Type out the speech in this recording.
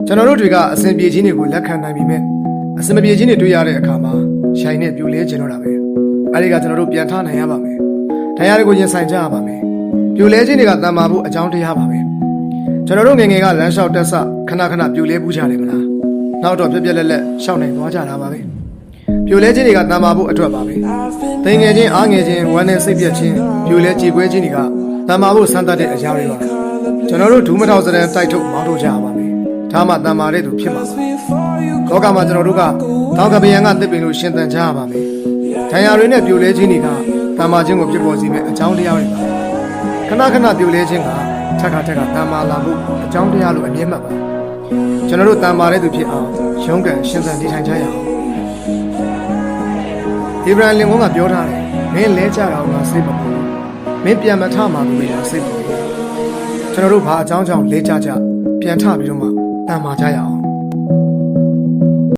ကျွန်တော်တို့တွေကအစဉ်ပြေခြင်းတွေကိုလက်ခံနိုင်ပြီမဲ့အစဉ်မပြေခြင်းတွေတွေ့ရတဲ့အခါမှာရှိုင်နဲ့ပြိုလဲခြင်းတော့တာပဲအဲဒီကကျွန်တော်တို့ပြန်ထနိုင်ရပါမယ်တရားတွေကိုရင်ဆိုင်ကြရပါမယ်ပြိုလဲခြင်းတွေကတန်မာဖို့အကြောင်းတရားပါပဲကျွန်တော်တို့ငယ်ငယ်ကလမ်းလျှောက်တက်ဆခဏခဏပြိုလဲပူးကြတယ်မလားနောက်တော့ပြက်ပြက်လက်လက်ရှောက်နိုင်သွားကြတာပါပဲပြိုလဲခြင်းတွေကတန်မာဖို့အတွက်ပါပဲတိမ်ငယ်ခြင်းအားငယ်ခြင်းဝမ်းနဲ့စိတ်ပြက်ခြင်းပြိုလဲကြေကွဲခြင်းတွေကတန်မာဖို့စမ်းသပ်တဲ့အရာတွေပါကျွန်တော်တို့ဒူးမထောက်စတဲ့တိုက်ထုတ်မောင်းထုတ်ကြရပါမယ်ဒါမှတန်မာတဲ့သူဖြစ်မှာပါလောကမှာကျွန်တော်တို့ကတောင်ကပယံကတစ်ပင်လို့ရှင်သန်ကြရပါမယ်။တရားတွေနဲ့ပြိုလဲခြင်းတွေကတန်မာခြင်းကိုဖြစ်ပေါ်စေမယ့်အကြောင်းတရားတွေပါ။ခဏခဏပြိုလဲခြင်းကထက်ခါတန်မာလာဖို့အကြောင်းတရားလို့အမြဲမှတ်ပါ။ကျွန်တော်တို့တန်မာတဲ့သူဖြစ်အောင်ရုန်းကန်ရှင်သန်နေထိုင်ကြရအောင်။ဒီဗရန်လင်ဝန်းကပြောထားတယ်။မင်းလဲကြတာကစိတ်မပူဘူး။မင်းပြန်မထမှာလို့လည်းစိတ်ပူတယ်။ကျွန်တော်တို့ဘာအကြောင်းကြောင့်လဲကြပြန်ထပြီးတော့မှတန်မာကြရအောင်